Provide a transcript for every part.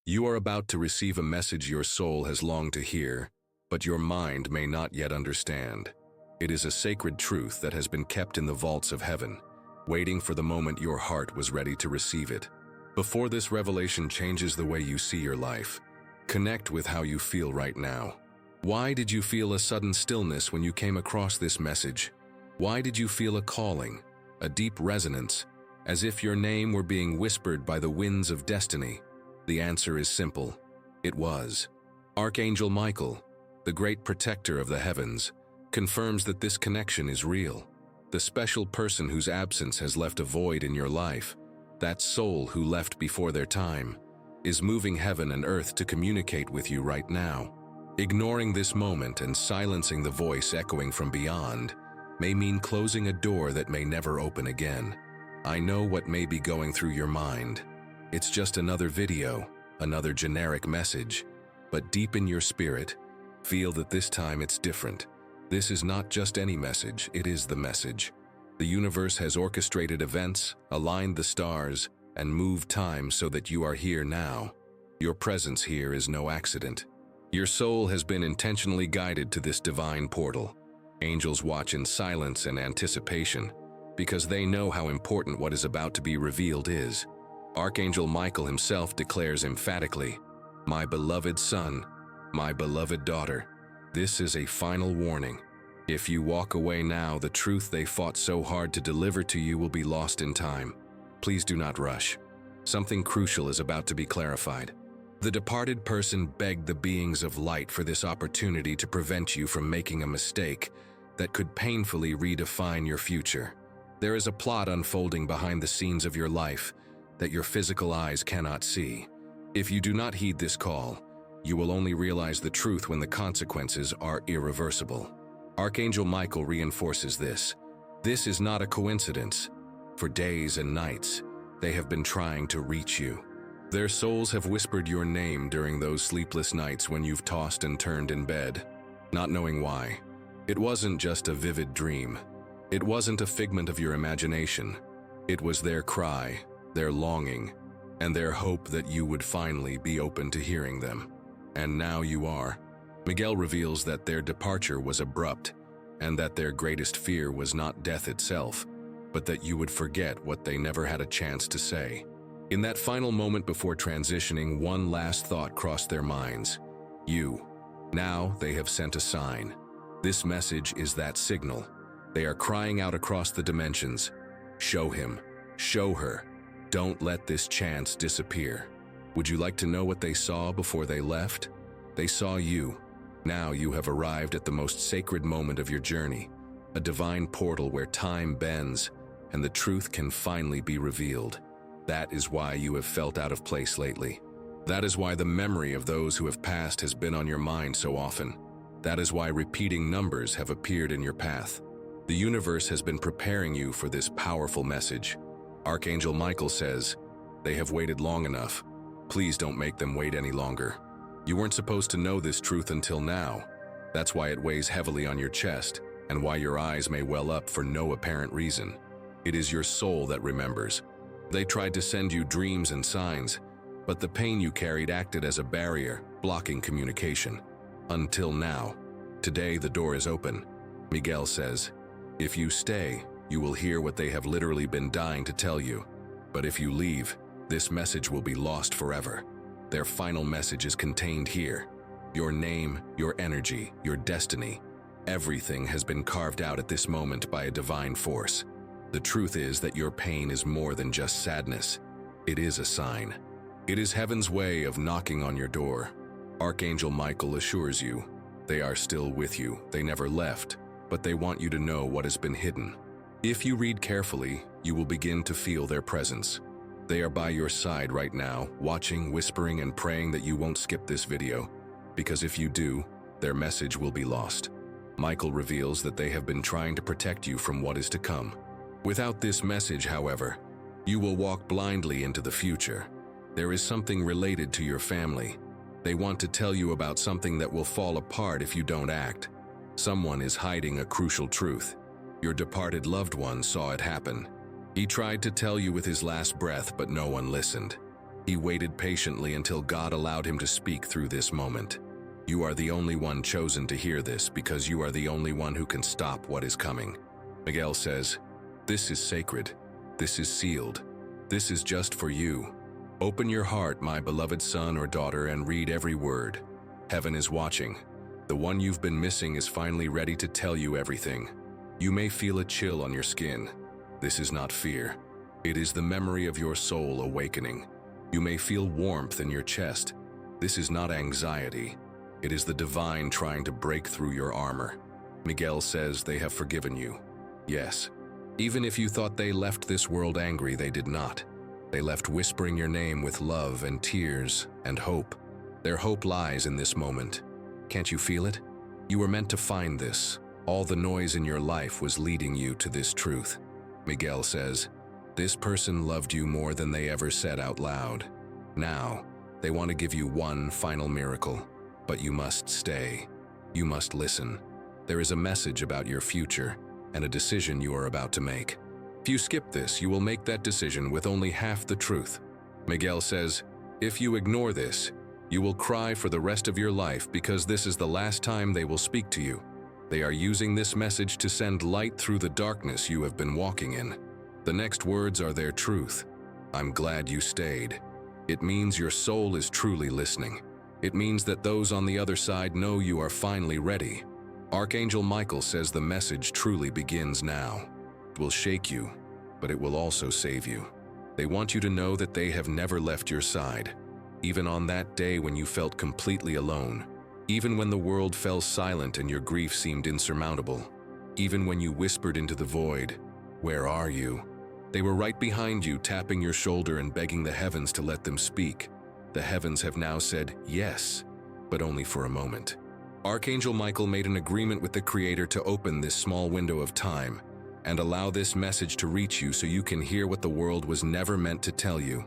You are about to receive a message your soul has longed to hear, but your mind may not yet understand. It is a sacred truth that has been kept in the vaults of heaven, waiting for the moment your heart was ready to receive it. Before this revelation changes the way you see your life, connect with how you feel right now. Why did you feel a sudden stillness when you came across this message? Why did you feel a calling, a deep resonance, as if your name were being whispered by the winds of destiny? The answer is simple. It was. Archangel Michael, the great protector of the heavens, confirms that this connection is real. The special person whose absence has left a void in your life, that soul who left before their time, is moving heaven and earth to communicate with you right now. Ignoring this moment and silencing the voice echoing from beyond may mean closing a door that may never open again. I know what may be going through your mind. It's just another video, another generic message, but deep in your spirit, feel that this time it's different. This is not just any message, it is the message. The universe has orchestrated events, aligned the stars, and moved time so that you are here now. Your presence here is no accident. Your soul has been intentionally guided to this divine portal. Angels watch in silence and anticipation, because they know how important what is about to be revealed is. Archangel Michael himself declares emphatically, "My beloved son, my beloved daughter, this is a final warning. If you walk away now, the truth they fought so hard to deliver to you will be lost in time. Please do not rush. Something crucial is about to be clarified." The departed person begged the beings of light for this opportunity to prevent you from making a mistake that could painfully redefine your future. There is a plot unfolding behind the scenes of your life that your physical eyes cannot see. If you do not heed this call, you will only realize the truth when the consequences are irreversible. Archangel Michael reinforces this. This is not a coincidence. For days and nights, they have been trying to reach you. Their souls have whispered your name during those sleepless nights when you've tossed and turned in bed, not knowing why. It wasn't just a vivid dream. It wasn't a figment of your imagination. It was their cry, their longing, and their hope that you would finally be open to hearing them. And now you are. Miguel reveals that their departure was abrupt, and that their greatest fear was not death itself, but that you would forget what they never had a chance to say. In that final moment before transitioning, one last thought crossed their minds. You. Now they have sent a sign. This message is that signal. They are crying out across the dimensions. Show him. Show her. Don't let this chance disappear. Would you like to know what they saw before they left? They saw you. Now you have arrived at the most sacred moment of your journey, a divine portal where time bends and the truth can finally be revealed. That is why you have felt out of place lately. That is why the memory of those who have passed has been on your mind so often. That is why repeating numbers have appeared in your path. The universe has been preparing you for this powerful message. Archangel Michael says, "They have waited long enough. Please don't make them wait any longer. You weren't supposed to know this truth until now. That's why it weighs heavily on your chest, and why your eyes may well up for no apparent reason. It is your soul that remembers. They tried to send you dreams and signs, but the pain you carried acted as a barrier, blocking communication. Until now. Today the door is open." Miguel says, "If you stay, you will hear what they have literally been dying to tell you. But if you leave, this message will be lost forever. Their final message is contained here. Your name, your energy, your destiny. Everything has been carved out at this moment by a divine force. The truth is that your pain is more than just sadness. It is a sign. It is heaven's way of knocking on your door." Archangel Michael assures you, they are still with you. They never left, but they want you to know what has been hidden. If you read carefully, you will begin to feel their presence. They are by your side right now, watching, whispering, and praying that you won't skip this video, because if you do, their message will be lost. Michael reveals that they have been trying to protect you from what is to come. Without this message, however, you will walk blindly into the future. There is something related to your family. They want to tell you about something that will fall apart if you don't act. Someone is hiding a crucial truth. Your departed loved one saw it happen. He tried to tell you with his last breath, but no one listened. He waited patiently until God allowed him to speak through this moment. You are the only one chosen to hear this because you are the only one who can stop what is coming. Miguel says, "This is sacred. This is sealed. This is just for you. Open your heart, my beloved son or daughter, and read every word. Heaven is watching. The one you've been missing is finally ready to tell you everything. You may feel a chill on your skin. This is not fear. It is the memory of your soul awakening. You may feel warmth in your chest. This is not anxiety. It is the divine trying to break through your armor. Miguel says they have forgiven you. Yes. Even if you thought they left this world angry, they did not. They left whispering your name with love and tears and hope. Their hope lies in this moment. Can't you feel it? You were meant to find this. All the noise in your life was leading you to this truth. Miguel says, this person loved you more than they ever said out loud. Now, they want to give you one final miracle, but you must stay. You must listen. There is a message about your future and a decision you are about to make. If you skip this, you will make that decision with only half the truth. Miguel says, if you ignore this, you will cry for the rest of your life because this is the last time they will speak to you. They are using this message to send light through the darkness you have been walking in. The next words are their truth. I'm glad you stayed. It means your soul is truly listening. It means that those on the other side know you are finally ready. Archangel Michael says the message truly begins now. It will shake you, but it will also save you. They want you to know that they have never left your side. Even on that day when you felt completely alone, even when the world fell silent and your grief seemed insurmountable, even when you whispered into the void, where are you? They were right behind you, tapping your shoulder and begging the heavens to let them speak. The heavens have now said yes, but only for a moment. Archangel Michael made an agreement with the Creator to open this small window of time and allow this message to reach you so you can hear what the world was never meant to tell you.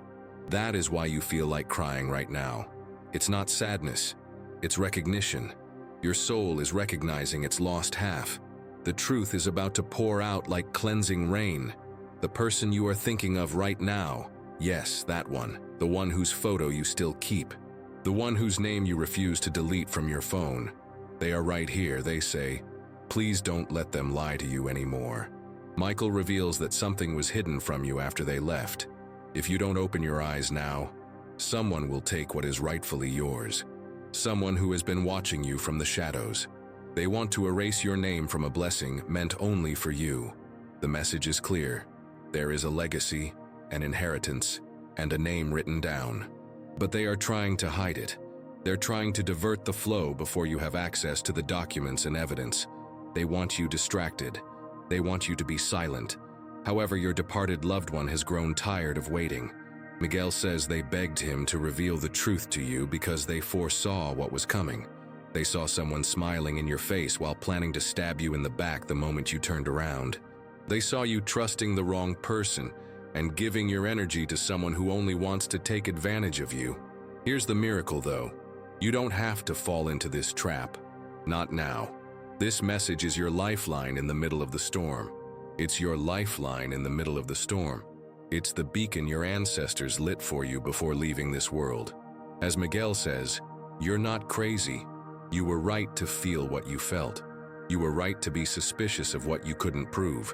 That is why you feel like crying right now. It's not sadness, it's recognition. Your soul is recognizing its lost half. The truth is about to pour out like cleansing rain. The person you are thinking of right now, yes, that one, the one whose photo you still keep, the one whose name you refuse to delete from your phone. They are right here, they say. Please don't let them lie to you anymore. Michael reveals that something was hidden from you after they left. If you don't open your eyes now, someone will take what is rightfully yours. Someone who has been watching you from the shadows. They want to erase your name from a blessing meant only for you. The message is clear. There is a legacy, an inheritance, and a name written down. But they are trying to hide it. They're trying to divert the flow before you have access to the documents and evidence. They want you distracted. They want you to be silent. However, your departed loved one has grown tired of waiting. Miguel says they begged him to reveal the truth to you because they foresaw what was coming. They saw someone smiling in your face while planning to stab you in the back the moment you turned around. They saw you trusting the wrong person and giving your energy to someone who only wants to take advantage of you. Here's the miracle, though. You don't have to fall into this trap. Not now. This message is your lifeline in the middle of the storm. It's your lifeline in the middle of the storm. It's the beacon your ancestors lit for you before leaving this world. As Miguel says, you're not crazy. You were right to feel what you felt. You were right to be suspicious of what you couldn't prove.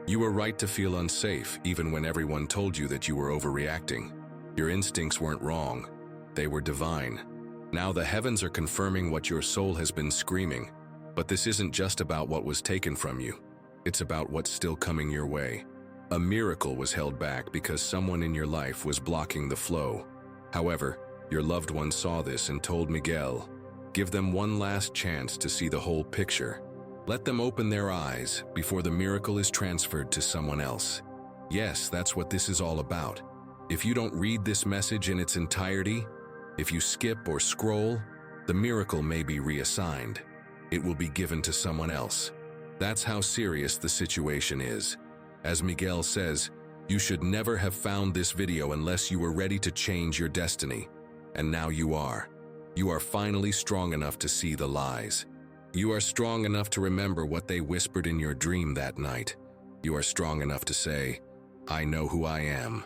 You were right to feel unsafe even when everyone told you that you were overreacting. Your instincts weren't wrong. They were divine. Now the heavens are confirming what your soul has been screaming. But this isn't just about what was taken from you. It's about what's still coming your way. A miracle was held back because someone in your life was blocking the flow. However, your loved one saw this and told Miguel, give them one last chance to see the whole picture. Let them open their eyes before the miracle is transferred to someone else. Yes, that's what this is all about. If you don't read this message in its entirety, if you skip or scroll, the miracle may be reassigned. It will be given to someone else. That's how serious the situation is. As Miguel says, you should never have found this video unless you were ready to change your destiny. And now you are. You are finally strong enough to see the lies. You are strong enough to remember what they whispered in your dream that night. You are strong enough to say, I know who I am.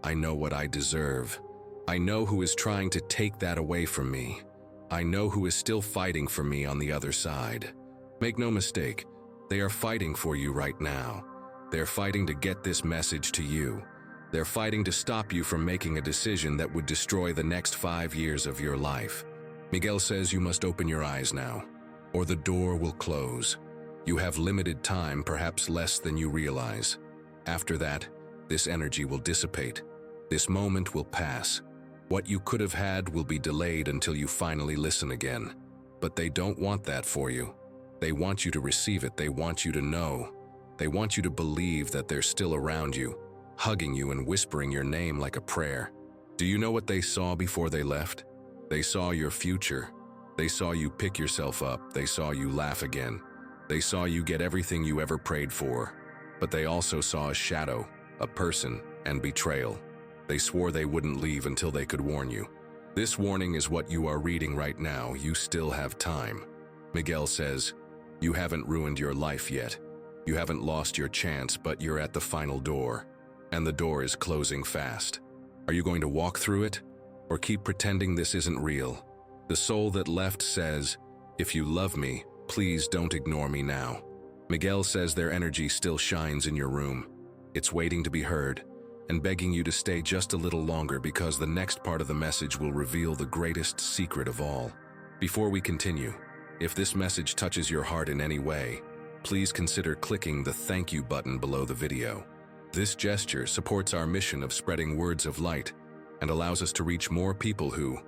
I know what I deserve. I know who is trying to take that away from me. I know who is still fighting for me on the other side. Make no mistake, they are fighting for you right now. They're fighting to get this message to you. They're fighting to stop you from making a decision that would destroy the next 5 years of your life. Miguel says you must open your eyes now, or the door will close. You have limited time, perhaps less than you realize. After that, this energy will dissipate. This moment will pass. What you could have had will be delayed until you finally listen again. But they don't want that for you. They want you to receive it. They want you to know. They want you to believe that they're still around you, hugging you and whispering your name like a prayer. Do you know what they saw before they left? They saw your future. They saw you pick yourself up. They saw you laugh again. They saw you get everything you ever prayed for. But they also saw a shadow, a person, and betrayal. They swore they wouldn't leave until they could warn you. This warning is what you are reading right now. You still have time. Miguel says, you haven't ruined your life yet. You haven't lost your chance, but you're at the final door. And the door is closing fast. Are you going to walk through it? Or keep pretending this isn't real? The soul that left says, if you love me, please don't ignore me now. Miguel says their energy still shines in your room. It's waiting to be heard, and begging you to stay just a little longer because the next part of the message will reveal the greatest secret of all. Before we continue, if this message touches your heart in any way, please consider clicking the thank you button below the video. This gesture supports our mission of spreading words of light and allows us to reach more people who,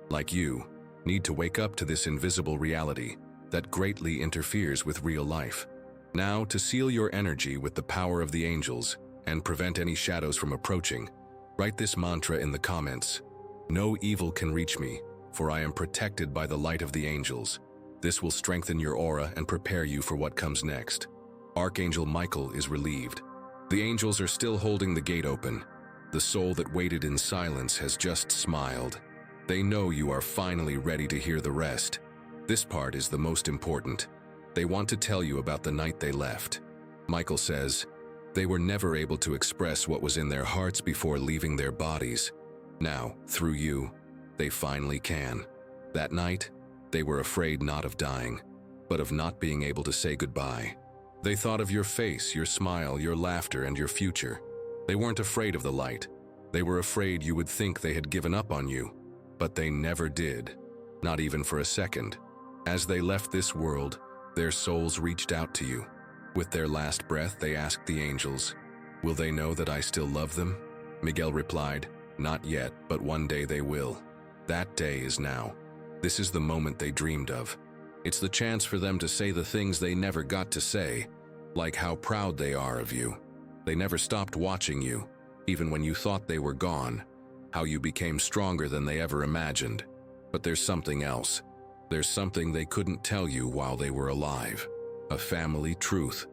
like you, need to wake up to this invisible reality that greatly interferes with real life. Now, to seal your energy with the power of the angels and prevent any shadows from approaching, write this mantra in the comments. No evil can reach me, for I am protected by the light of the angels. This will strengthen your aura and prepare you for what comes next. Archangel Michael is relieved. The angels are still holding the gate open. The soul that waited in silence has just smiled. They know you are finally ready to hear the rest. This part is the most important. They want to tell you about the night they left. Michael says, they were never able to express what was in their hearts before leaving their bodies. Now, through you, they finally can. That night, they were afraid not of dying, but of not being able to say goodbye. They thought of your face, your smile, your laughter, and your future. They weren't afraid of the light. They were afraid you would think they had given up on you, but they never did, not even for a second. As they left this world, their souls reached out to you. With their last breath, they asked the angels, will they know that I still love them? Miguel replied, not yet, but one day they will. That day is now. This is the moment they dreamed of. It's the chance for them to say the things they never got to say, like how proud they are of you. They never stopped watching you, even when you thought they were gone, how you became stronger than they ever imagined. But there's something else. There's something they couldn't tell you while they were alive. A family truth,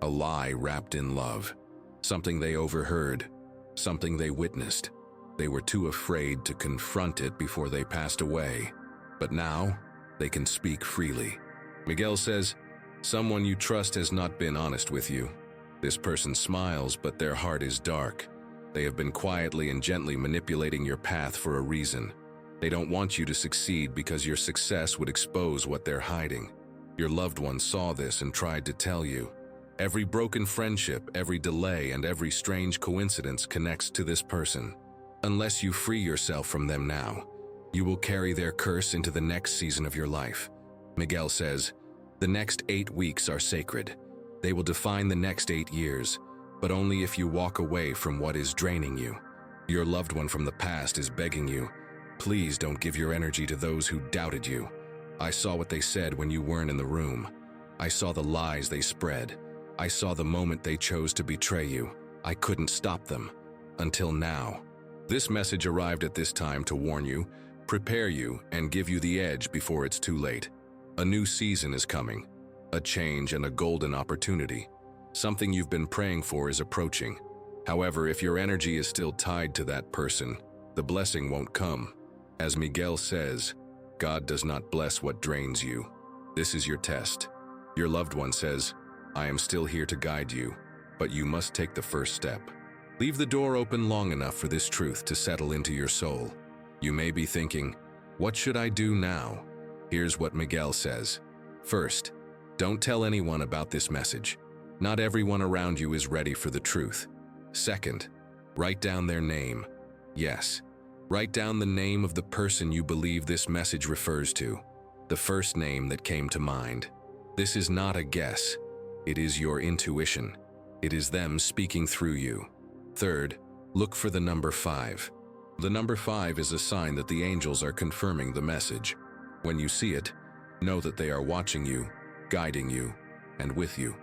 a lie wrapped in love. Something they overheard, something they witnessed. They were too afraid to confront it before they passed away. But now, they can speak freely. Miguel says, someone you trust has not been honest with you. This person smiles, but their heart is dark. They have been quietly and gently manipulating your path for a reason. They don't want you to succeed because your success would expose what they're hiding. Your loved one saw this and tried to tell you. Every broken friendship, every delay, and every strange coincidence connects to this person. Unless you free yourself from them now, you will carry their curse into the next season of your life. Miguel says, the next 8 weeks are sacred. They will define the next 8 years, but only if you walk away from what is draining you. Your loved one from the past is begging you, please don't give your energy to those who doubted you. I saw what they said when you weren't in the room. I saw the lies they spread. I saw the moment they chose to betray you. I couldn't stop them. Until now. This message arrived at this time to warn you, prepare you, and give you the edge before it's too late. A new season is coming. A change and a golden opportunity. Something you've been praying for is approaching. However, if your energy is still tied to that person, the blessing won't come. As Miguel says, God does not bless what drains you. This is your test. Your loved one says, I am still here to guide you, but you must take the first step. Leave the door open long enough for this truth to settle into your soul. You may be thinking, what should I do now? Here's what Miguel says. First, don't tell anyone about this message. Not everyone around you is ready for the truth. Second, write down their name. Yes, write down the name of the person you believe this message refers to. The first name that came to mind. This is not a guess. It is your intuition. It is them speaking through you. Third, look for the number 5. The number 5 is a sign that the angels are confirming the message. When you see it, know that they are watching you, guiding you, and with you.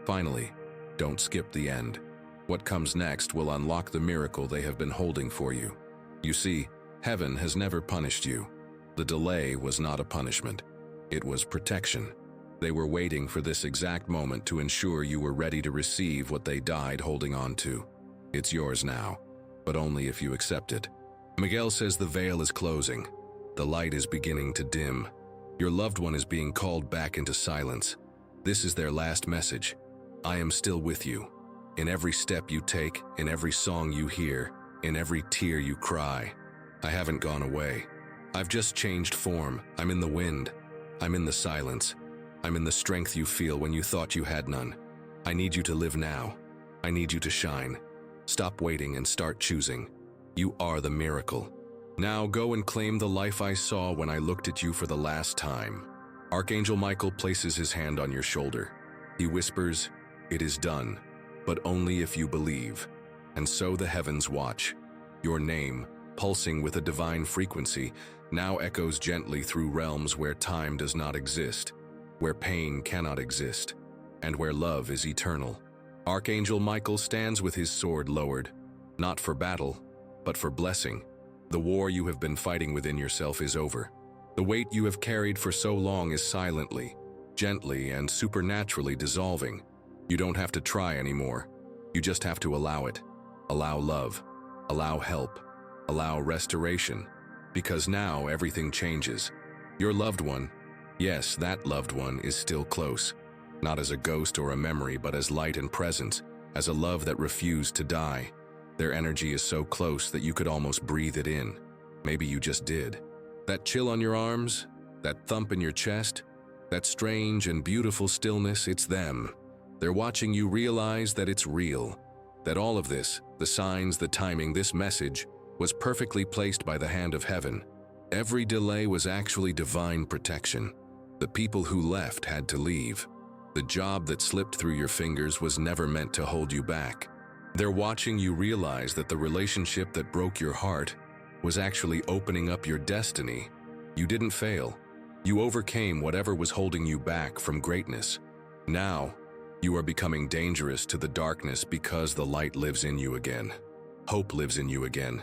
Finally, don't skip the end. What comes next will unlock the miracle they have been holding for you. You see, heaven has never punished you. The delay was not a punishment. It was protection. They were waiting for this exact moment to ensure you were ready to receive what they died holding on to. It's yours now, but only if you accept it. Miguel says the veil is closing. The light is beginning to dim. Your loved one is being called back into silence. This is their last message. I am still with you. In every step you take, in every song you hear, in every tear you cry. I haven't gone away. I've just changed form. I'm in the wind. I'm in the silence. I'm in the strength you feel when you thought you had none. I need you to live now. I need you to shine. Stop waiting and start choosing. You are the miracle. Now go and claim the life I saw when I looked at you for the last time. Archangel Michael places his hand on your shoulder. He whispers, "It is done, but only if you believe." And so the heavens watch. Your name, pulsing with a divine frequency, now echoes gently through realms where time does not exist, where pain cannot exist, and where love is eternal. Archangel Michael stands with his sword lowered, not for battle, but for blessing. The war you have been fighting within yourself is over. The weight you have carried for so long is silently, gently, and supernaturally dissolving. You don't have to try anymore. You just have to allow it. Allow love. Allow help. Allow restoration. Because now everything changes. Your loved one, yes, that loved one is still close. Not as a ghost or a memory, but as light and presence, as a love that refused to die. Their energy is so close that you could almost breathe it in. Maybe you just did. That chill on your arms, that thump in your chest, that strange and beautiful stillness, it's them. They're watching you realize that it's real. That all of this, the signs, the timing, this message, was perfectly placed by the hand of heaven. Every delay was actually divine protection. The people who left had to leave. The job that slipped through your fingers was never meant to hold you back. They're watching you realize that the relationship that broke your heart was actually opening up your destiny. You didn't fail. You overcame whatever was holding you back from greatness. Now, you are becoming dangerous to the darkness because the light lives in you again. Hope lives in you again.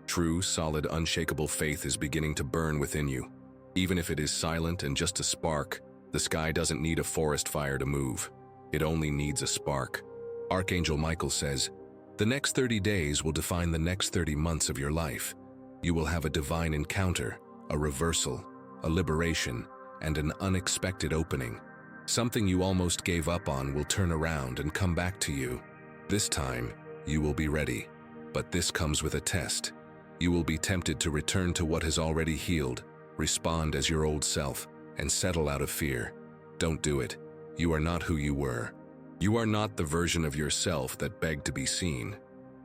True, solid, unshakable faith is beginning to burn within you. Even if it is silent and just a spark, the sky doesn't need a forest fire to move. It only needs a spark. Archangel Michael says, the next 30 days will define the next 30 months of your life. You will have a divine encounter, a reversal, a liberation, and an unexpected opening. Something you almost gave up on will turn around and come back to you. This time, you will be ready. But this comes with a test. You will be tempted to return to what has already healed, respond as your old self, and settle out of fear. Don't do it. You are not who you were. You are not the version of yourself that begged to be seen.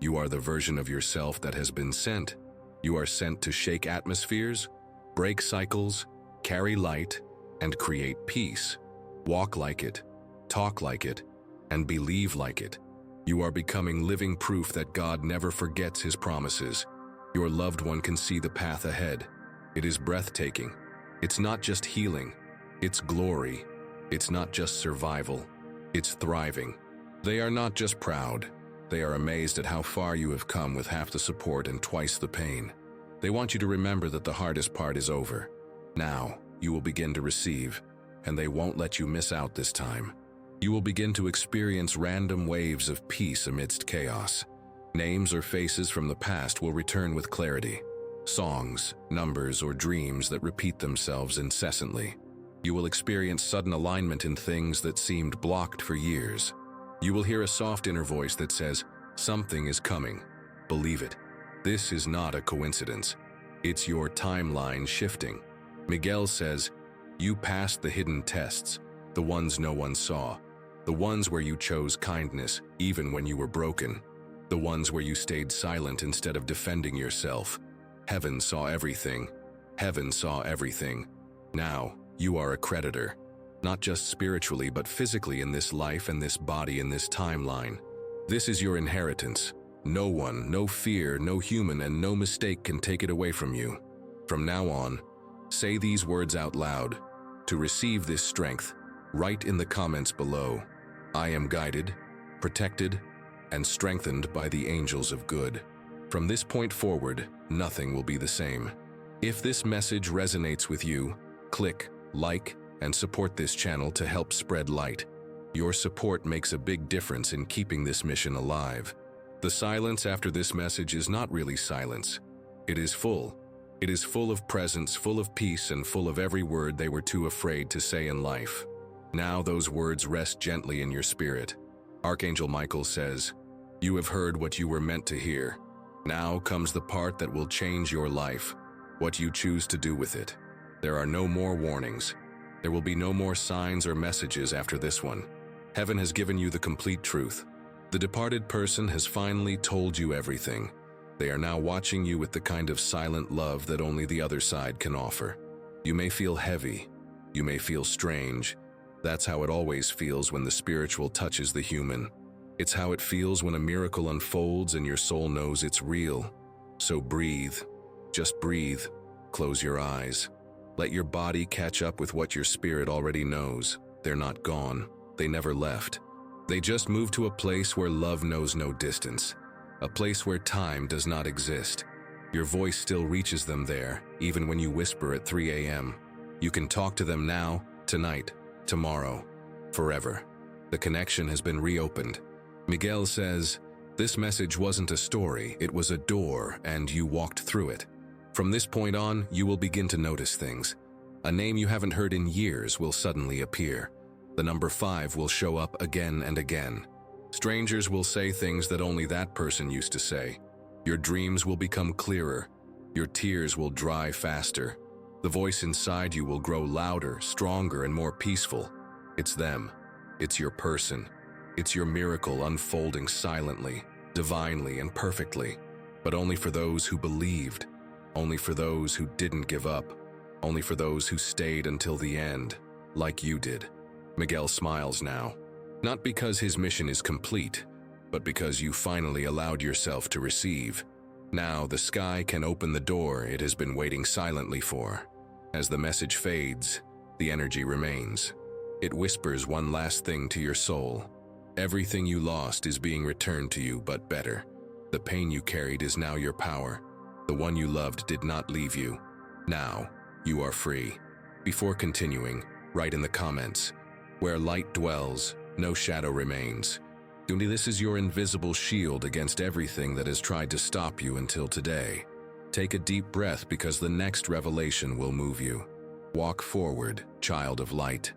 You are the version of yourself that has been sent. You are sent to shake atmospheres, break cycles, carry light, and create peace. Walk like it, talk like it, and believe like it. You are becoming living proof that God never forgets his promises. Your loved one can see the path ahead. It is breathtaking. It's not just healing. It's glory. It's not just survival. It's thriving. They are not just proud. They are amazed at how far you have come with half the support and twice the pain. They want you to remember that the hardest part is over. Now, you will begin to receive, and they won't let you miss out this time. You will begin to experience random waves of peace amidst chaos. Names or faces from the past will return with clarity. Songs, numbers, or dreams that repeat themselves incessantly. You will experience sudden alignment in things that seemed blocked for years. You will hear a soft inner voice that says, something is coming. Believe it. This is not a coincidence. It's your timeline shifting. Miguel says, you passed the hidden tests, the ones no one saw, the ones where you chose kindness even when you were broken, the ones where you stayed silent instead of defending yourself. Heaven saw everything. Heaven saw everything. Now, you are a creditor, not just spiritually but physically in this life and this body in this timeline. This is your inheritance. No one, no fear, no human, and no mistake can take it away from you. From now on, say these words out loud. To receive this strength, write in the comments below, I am guided, protected, and strengthened by the angels of good. From this point forward, nothing will be the same. If this message resonates with you, click like and support this channel to help spread light. Your support makes a big difference in keeping this mission alive. The silence after this message is not really silence. It is full. It is full of presence, full of peace, and full of every word they were too afraid to say in life. Now those words rest gently in your spirit. Archangel Michael says, you have heard what you were meant to hear. Now comes the part that will change your life, what you choose to do with it. There are no more warnings. There will be no more signs or messages after this one. Heaven has given you the complete truth. The departed person has finally told you everything. They are now watching you with the kind of silent love that only the other side can offer. You may feel heavy. You may feel strange. That's how it always feels when the spiritual touches the human. It's how it feels when a miracle unfolds and your soul knows it's real. So breathe. Just breathe. Close your eyes. Let your body catch up with what your spirit already knows. They're not gone. They never left. They just moved to a place where love knows no distance. A place where time does not exist. Your voice still reaches them there, even when you whisper at 3 a.m. You can talk to them now, tonight, tomorrow, forever. The connection has been reopened. Miguel says, this message wasn't a story, it was a door, and you walked through it. From this point on, you will begin to notice things. A name you haven't heard in years will suddenly appear. The number 5 will show up again and again. Strangers will say things that only that person used to say. Your dreams will become clearer. Your tears will dry faster. The voice inside you will grow louder, stronger, and more peaceful. It's them. It's your person. It's your miracle unfolding silently, divinely, and perfectly. But only for those who believed. Only for those who didn't give up. Only for those who stayed until the end, like you did. Miguel smiles now. Not because his mission is complete, but because you finally allowed yourself to receive. Now the sky can open the door it has been waiting silently for. As the message fades, the energy remains. It whispers one last thing to your soul. Everything you lost is being returned to you, but better. The pain you carried is now your power. The one you loved did not leave you. Now, you are free. Before continuing, write in the comments, where light dwells, no shadow remains. This is your invisible shield against everything that has tried to stop you until today. Take a deep breath because the next revelation will move you. Walk forward, child of light.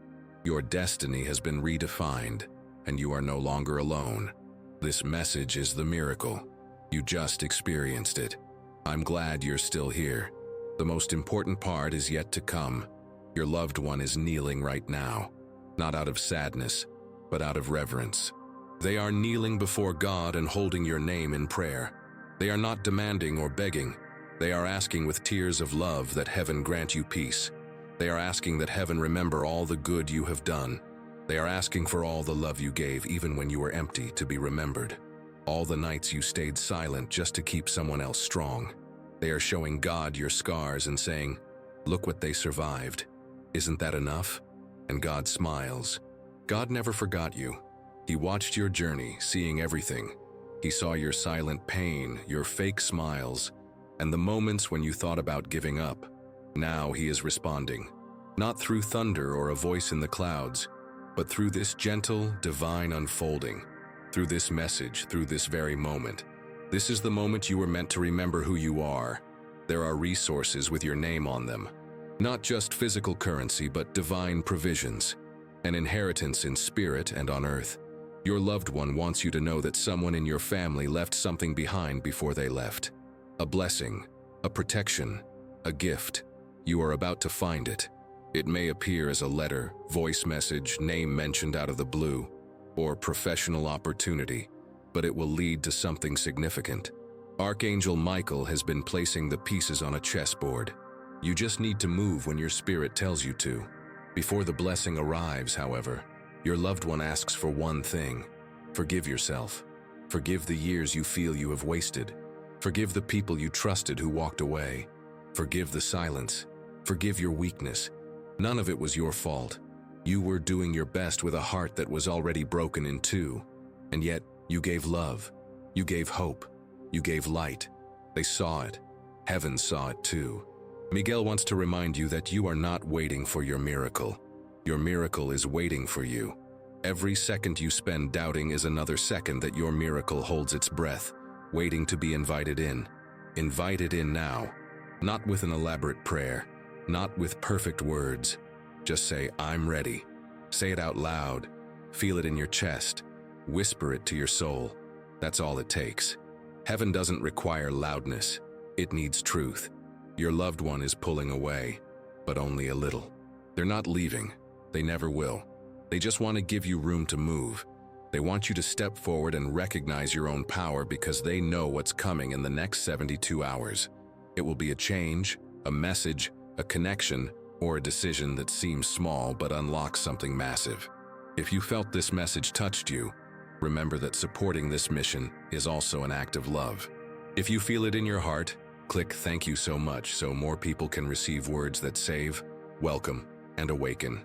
Your destiny has been redefined, and you are no longer alone. This message is the miracle. You just experienced it. I'm glad you're still here. The most important part is yet to come. Your loved one is kneeling right now, not out of sadness, but out of reverence. They are kneeling before God and holding your name in prayer. They are not demanding or begging. They are asking with tears of love that heaven grant you peace. They are asking that heaven remember all the good you have done. They are asking for all the love you gave even when you were empty to be remembered. All the nights you stayed silent just to keep someone else strong. They are showing God your scars and saying, look what they survived. Isn't that enough? And God smiles. God never forgot you. He watched your journey, seeing everything. He saw your silent pain, your fake smiles, and the moments when you thought about giving up. Now he is responding, not through thunder or a voice in the clouds, but through this gentle, divine unfolding, through this message, through this very moment. This is the moment you were meant to remember who you are. There are resources with your name on them. Not just physical currency, but divine provisions. An inheritance in spirit and on earth. Your loved one wants you to know that someone in your family left something behind before they left. A blessing, a protection, a gift. You are about to find it. It may appear as a letter, voice message, name mentioned out of the blue, or professional opportunity, but it will lead to something significant. Archangel Michael has been placing the pieces on a chessboard. You just need to move when your spirit tells you to. Before the blessing arrives, however, your loved one asks for one thing. Forgive yourself. Forgive the years you feel you have wasted. Forgive the people you trusted who walked away. Forgive the silence. Forgive your weakness. None of it was your fault. You were doing your best with a heart that was already broken in two. And yet, you gave love. You gave hope. You gave light. They saw it. Heaven saw it too. Miguel wants to remind you that you are not waiting for your miracle. Your miracle is waiting for you. Every second you spend doubting is another second that your miracle holds its breath, waiting to be invited in. Invite it in now. Not with an elaborate prayer, not with perfect words. Just say, "I'm ready." Say it out loud. Feel it in your chest. Whisper it to your soul. That's all it takes. Heaven doesn't require loudness. It needs truth. Your loved one is pulling away, but only a little. They're not leaving. They never will. They just want to give you room to move. They want you to step forward and recognize your own power because they know what's coming in the next 72 hours. It will be a change, a message, a connection, or a decision that seems small but unlocks something massive. If you felt this message touched you, remember that supporting this mission is also an act of love. If you feel it in your heart, click "Thank you so much" so more people can receive words that save, welcome, and awaken.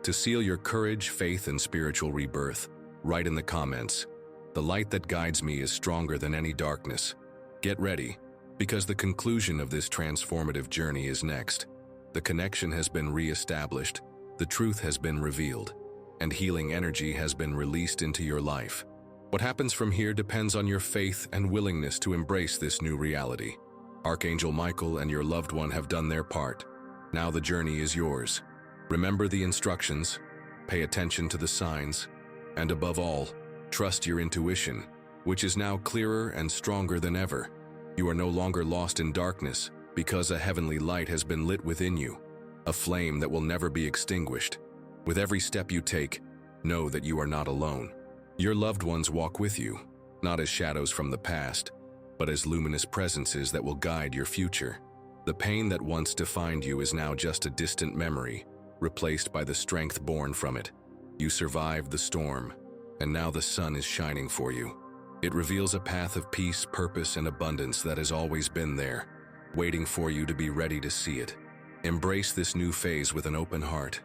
To seal your courage, faith, and spiritual rebirth, write in the comments, "The light that guides me is stronger than any darkness." Get ready, because the conclusion of this transformative journey is next. The connection has been re-established, the truth has been revealed, and healing energy has been released into your life. What happens from here depends on your faith and willingness to embrace this new reality. Archangel Michael and your loved one have done their part. Now the journey is yours. Remember the instructions, pay attention to the signs, and above all, trust your intuition, which is now clearer and stronger than ever. You are no longer lost in darkness because a heavenly light has been lit within you, a flame that will never be extinguished. With every step you take, know that you are not alone. Your loved ones walk with you, not as shadows from the past, but as luminous presences that will guide your future. The pain that once defined you is now just a distant memory, replaced by the strength born from it. You survived the storm, and now the sun is shining for you. It reveals a path of peace, purpose, and abundance that has always been there, waiting for you to be ready to see it. Embrace this new phase with an open heart.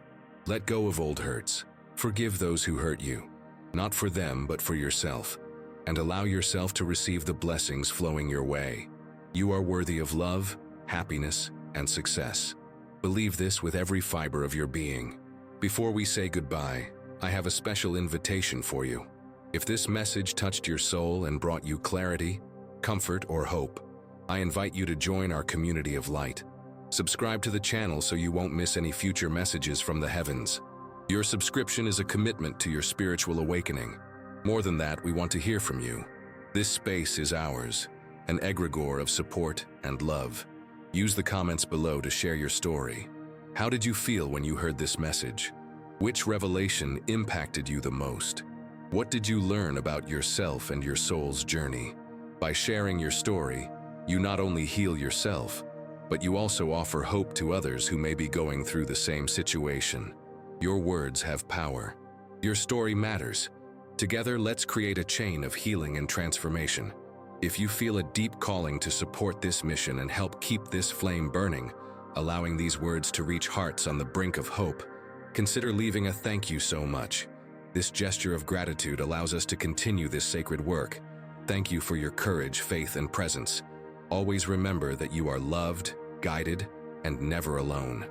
Let go of old hurts. Forgive those who hurt you, not for them but for yourself, and allow yourself to receive the blessings flowing your way. You are worthy of love, happiness, and success. Believe this with every fiber of your being. Before we say goodbye, I have a special invitation for you. If this message touched your soul and brought you clarity, comfort, or hope, I invite you to join our community of light. Subscribe to the channel so you won't miss any future messages from the heavens. Your subscription is a commitment to your spiritual awakening. More than that, we want to hear from you. This space is ours, an egregore of support and love. Use the comments below to share your story. How did you feel when you heard this message? Which revelation impacted you the most? What did you learn about yourself and your soul's journey? By sharing your story, you not only heal yourself, but you also offer hope to others who may be going through the same situation. Your words have power. Your story matters. Together, let's create a chain of healing and transformation. If you feel a deep calling to support this mission and help keep this flame burning, allowing these words to reach hearts on the brink of hope, consider leaving a "Thank you so much." This gesture of gratitude allows us to continue this sacred work. Thank you for your courage, faith, and presence. Always remember that you are loved, guided, and never alone.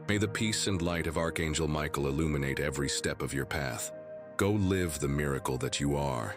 May the peace and light of Archangel Michael illuminate every step of your path. Go live the miracle that you are.